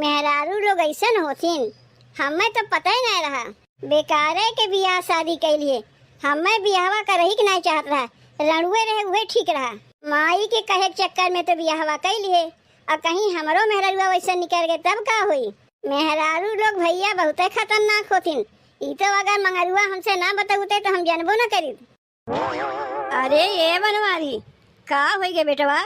मेहरारू लोग ऐसन होथिन, हमें तो पता ही नहीं रहा। बेकार है के बियाह शादी कैलिए, हमें बियाहवा करही के नहीं चाहत रहा, रणुए रहे वही ठीक रहा। माई के कहे के चक्कर में तो बियाहवा कैलिए, और कहीं हमरो मेहरारुआ वैसे निकल गए तब का हुई। मेहरारू लोग भैया बहुत खतरनाक होथिन। ई तो अगर मंगरुआ हमसे ना बताउते तो हम जानबो न करी। अरे ये बनवारी का होई गे बेटवा,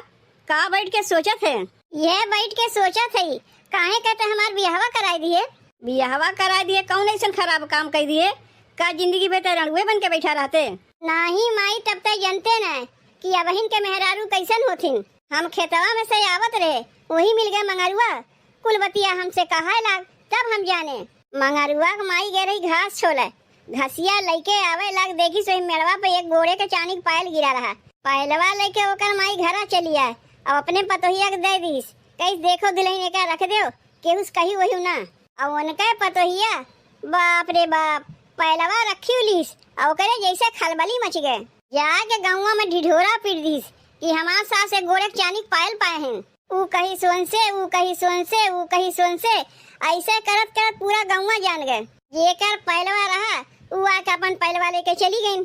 का बैठ के सोचत है? यह बैठ के सोचत है काहे कहते हमार बियाहवा कराई दिए। बियाहवा करा दिए, कौन ऐसा खराब काम कर दिए? का जिंदगी में रणुए बन के बैठा रहते? नहीं माई, तब तक जानते न कि अबहिन के मेहरारू कैसन होथिन। हम खेतवा में से आवत रहे, वही मिल गए मंगरुआ। कुल बतिया हमसे कहा लाग, तब हम जाने मंगरुआ माई गे रही घास छोले। घसिया लेके आवे लाग, देखी सोई मेड़वा पे एक गोड़े के चानी पायल गिरा रहा। पायलवा लेके ओकर माई घरा चली आए और अपने पतोहिया के दे दीस। कहीं देखो दुल्हन का रख दो केहुस कही वही ना। और उनका पतोहिया बाप रे बाप पहलवा रखी उलीस और करे जैसे खलबली मच गए। जाके गाँव में ढिढोरा पीट दीस कि हमार सास एक गोड़े चानी पायल पाए हैं। ऊ कहीं सोन से, ऊ कहीं सोन से, ऊ कहीं सोन से, ऐसे करत करत पूरा गाँव जान गए। जेकर पहलवा रहा ऊ आके अपन पहलवा लेके चली गई।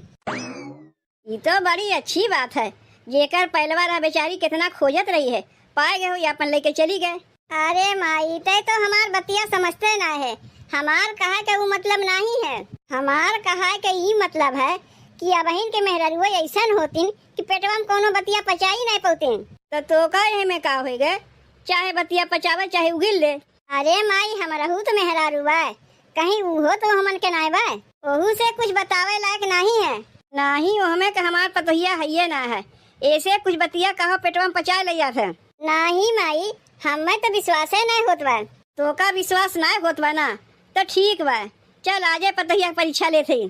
ये तो बड़ी अच्छी बात है। जेकर पहलवा रहा बेचारी कितना खोजत रही है, पाए गए हो अपन लेके चली गए। अरे माई ते तो हमार बतिया समझते ना है। हमार कहा के वो मतलब नहीं है। हमार कहा के ये मतलब है कि अबहिन के मेहरारुआ ऐसन होतिन कि पेटवा में कोनो बतिया पचाई नहीं पौतिन। तो का है में का हो गए, चाहे बतिया पचावे चाहे उगिल ले। अरे माई हमारा तो मेहरारुआ है, कहीं उहो तो हमन के नाय बा, ओहू से कुछ बतावे लायक नहीं है। नहीं वो हमें के हमार पतोहिया है ना है, ऐसे कुछ बतिया कहो पेटवा में पचा लिया था। नहीं माई, हमें तो विश्वास ही नहीं होत बा। तो का विश्वास नहीं होत बा ना, तो ठीक बा, चल आजे पतोहिया परीक्षा ले थे।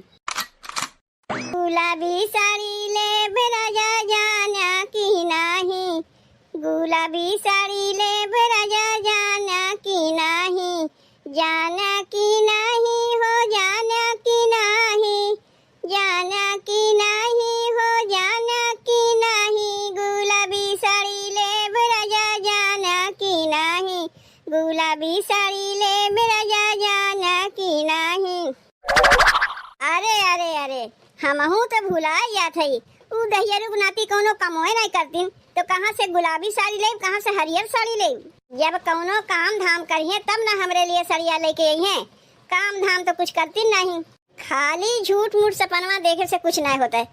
गुलाबी साड़ी ले राजा जाना की नहीं, गुलाबी साड़ी ले राजा जाना की नहीं, जाना की नहीं हो जाना की नहीं, जाना की नहीं हो जाना की नहीं, गुलाबी साड़ी ले राजा जाना की नहीं, गुलाबी साड़ी ले राजा जाना की नहीं। अरे अरे अरे हमहू तो भुला या थई। ऊ दहियरू बनाती कोनो कमोए नहीं करतीन तो कहाँ से गुलाबी साड़ी ले, कहाँ से हरियर साड़ी ले। जब कोनो काम धाम करिए तब ना हमरे लिए सड़िया लेके आई हैं। काम धाम तो कुछ करती नहीं, खाली झूठ मूठ सपनवा देखे से कुछ नहीं होता है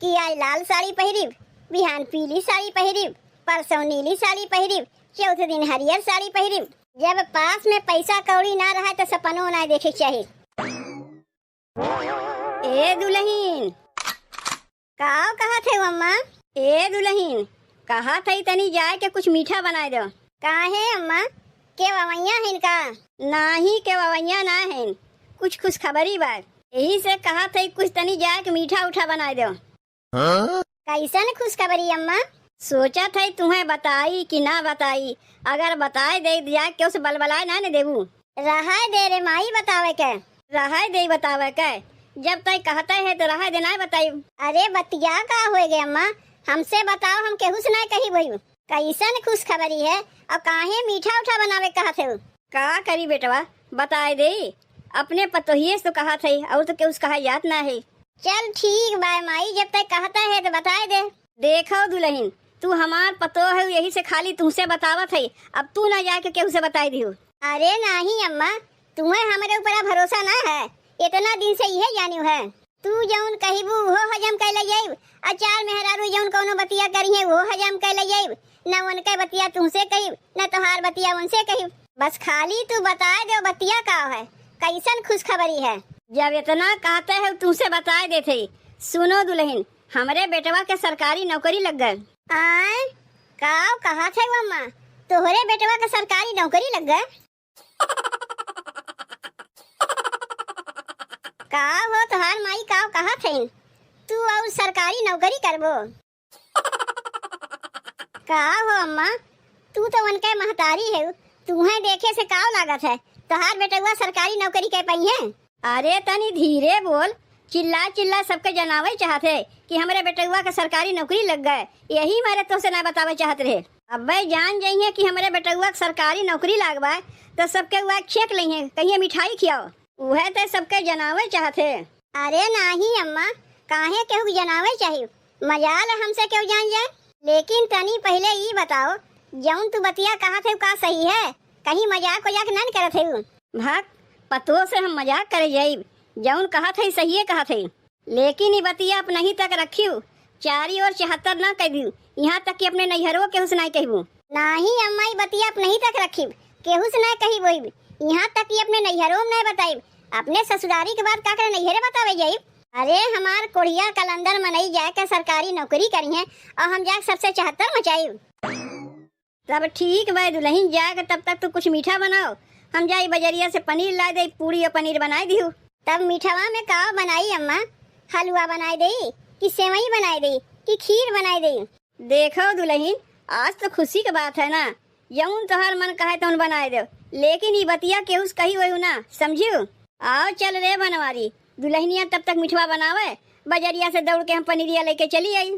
कि आज लाल साड़ी पहिरीब, बिहान पीली साड़ी पहिरीब, परसों नीली साड़ी पहिरीब, चौथे दिन हरियर साड़ी पहिरीब। जब पास में पैसा कौड़ी ना रहा तो सपनों नहीं देखे चाहिए। ए दुल्हन काव कहा थे अम्मा? ए दुल्हन कहा थई तनी जाए के कुछ मीठा बनाए दो। काहे अम्मा, के ववैया है इनका? नहीं के ववैया ना है, कुछ खुश खबरी बात, यही से कहा थई कुछ तनी जाए के मीठा उठा बनाए दो। कैसन खुशखबरी अम्मा? सोचा थई तुम्हें बताई कि ना बताई, अगर बताए दे दिया के उसे बलबलाए ना ने देबू। रहा दे रे माई बतावे के। रहा दे बतावे के, जब तक कहता है तो रहा देना है बताई। अरे बतिया का हो गए अम्मा, हमसे बताओ, हम केहू से नहीं कही भई। कैसन खुशखबरी है और काहे मीठा उठा बनावे कहा थे? का करी बेटवा बताए दे, अपने पतोहिए से कहा थई और तो केहू कहा याद ना है। चल ठीक बाय माई, जब तक कहता है तो बताए दे। देखो दुल्हन तू हमार पतो है, यही से खाली तुमसे बतावत है, अब तू ना जाके केहू से बताई दियो। अरे नहीं अम्मा, तुम्हें हमारे ऊपर भरोसा ना है, इतना दिन से यही जानियो है। तू जौन कहिबू वो हजम कर ले जाइब, अचार मेहरारू जौन कोनो बतिया करी है वो हजम कर ले जाइब, न उनके बतिया तुमसे कहिब न तोहार बतिया उनसे कहिब। बस खाली तू बता दो बतिया का है, कैसन खुशखबरी है। जब इतना कहते है तुमसे बताए देते। सुनो दुल्हन, हमारे बेटवा के सरकारी नौकरी लग गए। आय काव कहा थे अम्मा, तोहरे बेटवा के सरकारी नौकरी लग गए? का हो तोहार माई काव कहा थे तू और सरकारी नौकरी करबो? का हो अम्मा, तू तो उनके महतारी है, तुम्हें देखे से काव लागत है तोहार बेटवा सरकारी नौकरी कर पाई है। अरे तनी धीरे बोल, चिल्ला चिल्ला सबके जनावे चाहते कि हमारे बेटवा के सरकारी नौकरी लग गए, यही मारे तो से ना बतावे चाहते रहे। अब्बे जान जाइए कि हमारे बेटुआ के सरकारी नौकरी लागबा तो सबके हुआ छेक लेंगे, कहिए मिठाई खियाओ। वह तो सबके जनावे चाहते। अरे नाही अम्मा, काहे केहू जनावे चाहिए, मजाल हमसे क्यों जान जाए। लेकिन तनी पहले ये बताओ, जौन तू बतिया कहा थे का सही है, कहीं मजाक वजाक न करत है। भाग पतों से हम मजाक करे जाइब, जौन कहा थे सही कहा थे, लेकिन ये बतिया अपना ही तक रखियो, चारी और 74 ना कह दियो, यहाँ तक कि अपने नैहरों केहू से नहीं कहबू। नाही अम्मा, ये बतिया अपने ही तक रखी, केहू से नहीं कही बोई, यहाँ तक कि अपने नैहरों में नहीं बताई, अपने ससुरारी के बाद का करे नैहरे बतावे जाई। अरे हमार कोढ़िया कलंदर मनई जाए के सरकारी नौकरी करी है और हम जाके सबसे 74 मचाई। तब ठीक भाई दुल्हन जाके तब तक तू कुछ मीठा बनाओ, हम जाई बजरिया से पनीर ला दे, पूरी और पनीर बनाए दियो। तब मीठवा में का बनाई अम्मा, हलवा बनाई दे कि सेवई बनाई दे कि खीर बनाई दे। देखो दुल्हन, आज तो खुशी की बात है ना, जौन तोहर मन कहे तो बनाए दो, लेकिन ये बतिया केहू से कही वही ना, समझियो। आओ चल रे बनवारी, दुल्हनिया तब तक मिठवा बनावे, बजरिया से दौड़ के हम पनीरिया लेके चली आई।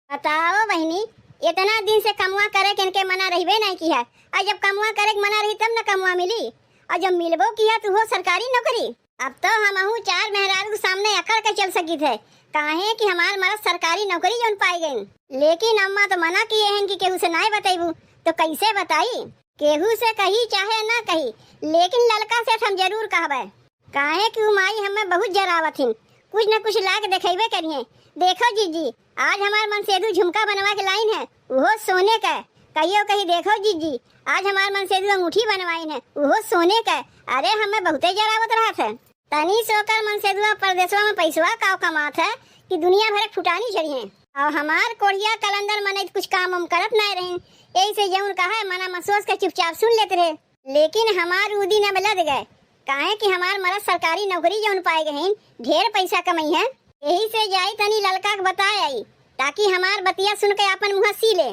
बताओ बहनी, इतना दिन से कमुआ करे के इनके मना रहीबे नहीं की है, और जब कमुआ करे के मना रही तब न कमुआ मिली, और जब मिलबो किया तो हो सरकारी नौकरी। अब तो हमहू 4 मेहरारू के सामने अकड़ के चल सकी थे, काहे कि हमार मर्द सरकारी नौकरी जौन पाई गई। लेकिन अम्मा तो मना किए हैं कि केहू से नहीं बताइबू, तो कैसे बताई। केहू से कही चाहे ना कही, लेकिन लड़का से हम जरूर कहबे, काहे कि माई हमें बहुत जरावत हिन, कुछ न कुछ ला के दिखेबे करिए। देखो जीजी, आज हमार मन सेदू झुमका बनवा के लाइन है, वो सोने का। कहियो कहीं देखो जीजी, आज हमार मन सेदू अंगूठी बनवाइन है, वो सोने का। अरे हमें बहुते जरावत रहा था। तनी सोकर मन सेदुआ परदेसवा में पैसवा काव कमात है कि दुनिया भर फुटानी चढ़िए, और हमार कोढ़िया कलंदर मने कुछ काम हम करत नहीं रही, यही से जौन कहा मना महसूस के चुपचाप सुन लेते रहे। लेकिन हमार उदी न बलद गए, काहे कि हमार मर्द सरकारी नौकरी जौन पाए गए, ढेर पैसा कमाई है। यही से जाई तनी लड़का के बताए आई, ताकि हमार बतिया सुन के अपन मुँह सी ले।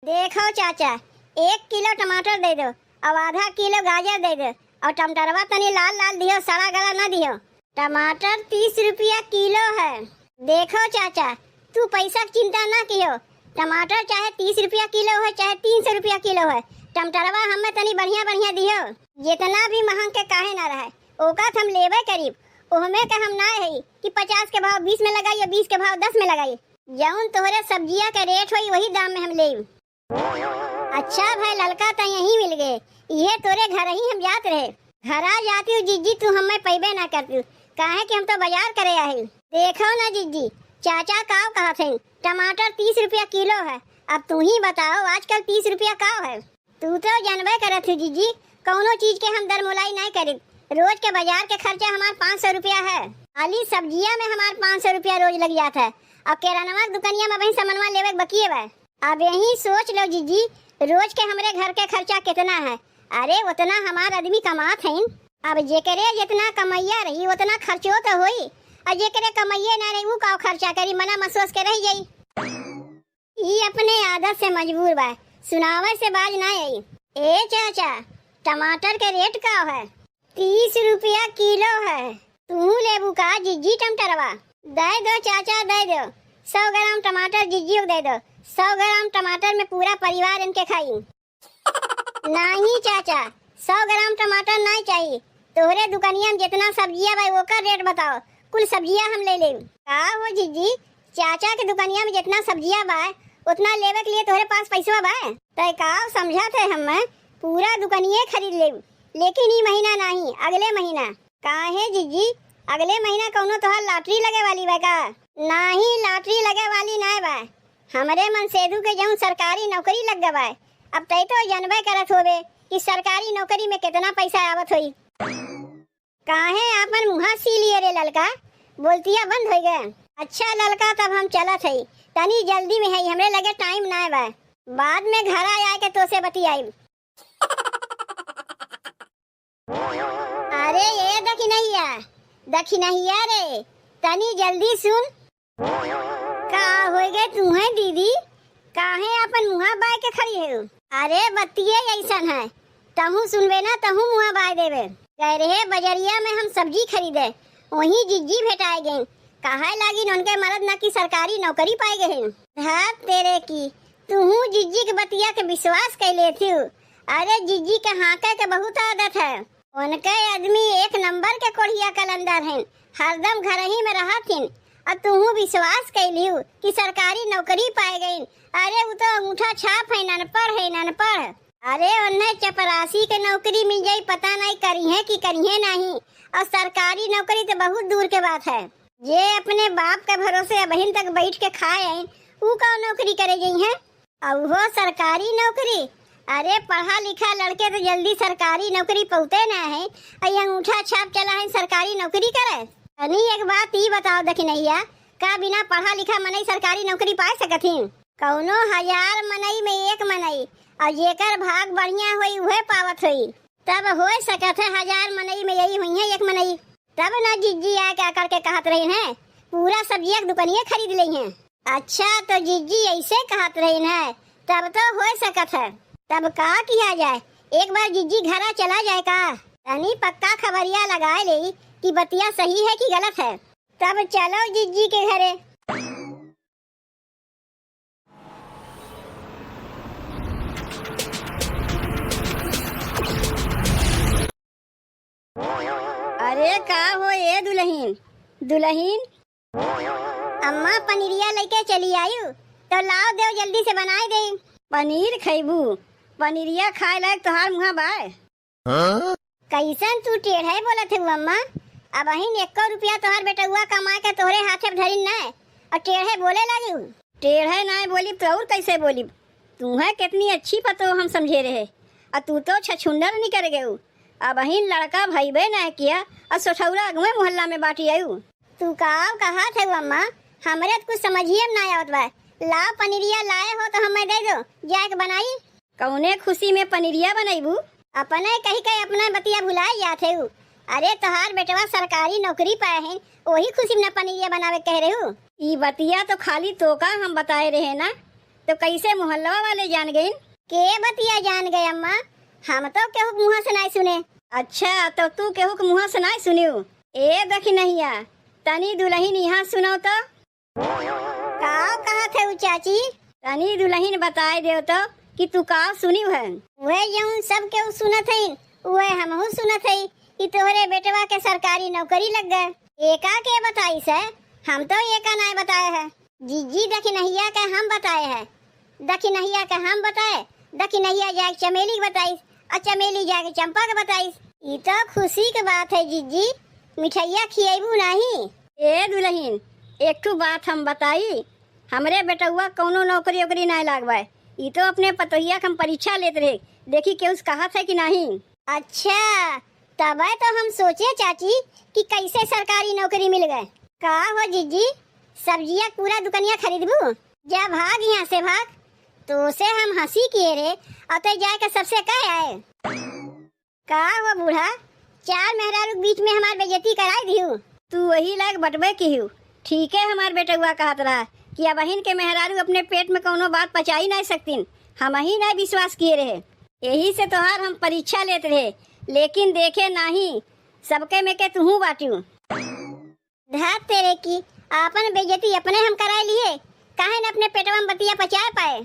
देखो चाचा, 1 किलो टमाटर दे दो और आधा किलो गाजर दे दो, और टमाटरवा तनी लाल लाल दियो, सड़ा गला न दियो। टमाटर 30 रुपया किलो है। देखो चाचा, तू पैसा की चिंता ना कियो, टमाटर चाहे 30 रुपया किलो है चाहे 300 रुपया किलो है, टमाटरवा हमें तनी बढ़िया बढ़िया दियो, जितना भी महंग के काहे ना रहे, ओका हम लेबे करीब। ओहमे के हम ना है कि 50 के भाव 20 में लगाई या 20 के भाव 10 में लगाई, जौन तोहरे सब्जिया का रेट होई वही दाम में हम ले। अच्छा भाई, लड़का तो यही मिल गए, ये तोरे घर ही हम जात रहे। घर आ जाती हूँ जीजी, तू हमें पैबे ना करती, काहे कि हम तो बाजार करे आए। देखो ना जीजी, चाचा काव कहा थे टमाटर 30 रुपया किलो है, अब तू ही बताओ आजकल 30 रुपया काव है। तू तो जानबे करत है जीजी, कौनो चीज के हम दरमोलाई नहीं करी, रोज के बाजार के खर्चा हमार 500 रुपया है, खाली सब्जिया में हमार 500 रुपया रोज लग जाता है, और किराना दुकानिया में वही सामानवा लेवे बकिए बा। अब यही सोच लो जीजी, रोज के हमरे घर के खर्चा कितना है। अरे उतना हमार आदमी कमात है, अब जेकरे जितना कमैया रही उतना खर्चो तो होई, और जेकरे कमैये ना रही वो का खर्चा करी, मना महसूस के रह जाई। ये अपने आदत से मजबूर बा, सुनावे से बाज ना आई। ए चाचा, टमाटर के रेट का है? 30 रुपया किलो है, तू लेबू का जीजी टमाटरवा? दे दो चाचा, दे दो 100 ग्राम टमाटर जीजी को दे दो, 100 ग्राम टमाटर में पूरा परिवार इनके खाई। नहीं चाचा, 100 ग्राम टमाटर नहीं चाहिए, तोहरे दुकानिया में जितना सब्जिया बा वो का रेट बताओ, कुल सब्जिया हम ले ले। का हो जीजी, चाचा के दुकानिया में जितना सब्जिया बा उतना लेवे के लिए तोहरे पास पैसा बा? तय का समझा थे हमें पूरा दुकानिये खरीद ले, लेकिन ये महीना नहीं, अगले महीना। काहे जीजी, अगले महीना कौनो तोहर लॉटरी लगे वाली बा का? नहीं, लॉटरी लगे वाली नहीं बा, हमरे मन सेदू के जौन सरकारी नौकरी लग गवा। अब तय तो जानबे करत होबे कि सरकारी नौकरी में कितना पैसा आवत होई। काहे आपन मुँह सी लिए रे ललका, बोलतिया बंद हो गए। अच्छा ललका, तब हम चलत हई, तनी जल्दी में है, हमरे लगे टाइम ना बा, बाद में घर आए के तो से बतियाई। अरे ये दखिनहिया रे, तनी जल्दी सुन। का हो गए तुम्हें दीदी, काहे अपन मुँह बाय के खड़ी है? अरे बत्तिये ऐसन है, तहू सुनबे ना तहू मुँह बाय देवे। कह रहे बजरिया में हम सब्जी खरीदे, वही जीजी भेटाए गए, कहा लागी उनके मर्द ना की सरकारी नौकरी पाए गए। धाप तेरे की, तू जीजी के बतिया के विश्वास कैले थी। अरे जीजी के हाका के बहुत आदत है। उनके आदमी एक नंबर के कोढ़िया कलंदर हैं, हरदम घर ही में रहथिन। और तू विश्वास कैली कि सरकारी नौकरी पाए गई। अरे वो तो अंगूठा छाप है, ननपढ़। अरे उन्हें चपरासी के नौकरी मिल जाई, पता नहीं करी है कि करी है नहीं। और सरकारी नौकरी तो बहुत दूर के बात है। ये अपने बाप के भरोसे अबहिन तक बैठ के खाए हैं, वो का नौकरी करे गई है। और वो सरकारी नौकरी, अरे पढ़ा लिखा लड़के तो जल्दी सरकारी नौकरी पाते ना है। और अंगूठा छाप चला है सरकारी नौकरी करे। अनी एक बात ही बताओ दखिनैया, का बिना पढ़ा लिखा मनई सरकारी नौकरी पाए सकथिन? कौनो 1000 मनई में एक मनई, और जेकर भाग बढ़िया हुई उहे पावत हुई। तब हो सकत है 1000 मनई में यही हुई है एक मनई। तब ना जीजी आ क्या करके कहत रही है पूरा सब्जियां दुकानिया खरीद ली हैं। अच्छा तो जीजी ऐसे कहत रही है, तब तो हो सकत है। तब का किया जाए, एक बार जीजी घरा चला जाए का, तनी पक्का खबरिया लगाए ले कि बतिया सही है कि गलत है। तब चलो जीजी के घरे। अरे का हो ये दुल्हीन? अम्मा पनीरिया लेके चली आयु, तो लाओ दो जल्दी से बनाए दे। पनीर खैबू? पनीरिया खाए लायक तोहार मुहा बाय। कैसन तू टेढ़े बोलत है अम्मा? अब अहिन 1 रुपया तोहार बेटुआ कमा के तोहरे हाथे धरिन ना, और टेढ़े बोले लगी। टेढ़े ना बोली तो और कैसे बोली? तू है कितनी अच्छी पतो हम समझे रहे, और तू तो छछुंदर नहीं कर गयू। अब अहिन लड़का भईबे ना किया, और सोठौरा अगुए मोहल्ला में बाटी आयु। तू का कहा थे अम्मा? हमरे तो कुछ समझिए ना आवत बा। ला पनीरिया लाए हो तो हमें दे दो, जाके बनाई। कौने खुशी में पनीरिया बनैबू? अपने कही कही अपना बतिया भुलाए जाते हो। अरे तोहार बेटवा सरकारी नौकरी पाए हैं, वही खुशी में पनीरिया बनावे कह रहे हो। ई बतिया तो खाली तो का हम बताए रहे ना, तो कैसे मोहल्ला वाले जान गए? के बतिया जान गए अम्मा? हम तो केहू के मुँह से नहीं सुने। अच्छा तो तू केहू के मुँह से नहीं सुनियो? ए देखी नहिया, तनी दुल्हीन यहाँ सुनो तो। का कहा थे चाची? तनी दुल्हीन बताए दे तो कि तू का सुनी है। वह यूं सब केहू सुनत है, वह हमहू सुनत है कि तोहरे बेटवा के सरकारी नौकरी लग गए। एका के बताई से? हम तो एका नहीं बताए है। जीजी दखिनहिया के हम बताए है, दखिनहिया के हम बताए। दखिनहिया जाके चमेली बताई, और चमेली जाके चंपा के बताई। ये तो खुशी की बात है जीजी, मिठाइया खियाबू नहीं। ए दुल्हीन, एक ठू बात हम बताई, हमरे बेटुआ कौनो नौकरी वोकरी नहीं लागवाए। ये तो अपने पतोहिया के हम परीक्षा लेते रहे, देखी के उस कहा था कि नहीं। अच्छा तब तो हम सोचे चाची कि कैसे सरकारी नौकरी मिल गए। का हो जीजी, सब्जियां पूरा दुकानिया खरीदबू? जा भाग यहाँ से भाग। तो से हम हंसी किए रे, अतः जाके सबसे कहे आए। का हो बूढ़ा, 4 मेहरारू बीच में हमार बेइज्जती कराई दियो। तू वही लायक बटबे की हूँ। ठीक है, हमार बेटुआ कहत रहा कि अब बहन के मेहरारू अपने पेट में कोनो बात पचाई नहीं सकतीन। हम ही नहीं विश्वास किए रहे, यही से तोहार हम परीक्षा लेते रहे, लेकिन देखे नहीं सबके में के तू बाटू। धात तेरे की आपन बेइज्जती अपने हम कराए लिए, काहे न अपने पेटवा में बतिया पचा पाए।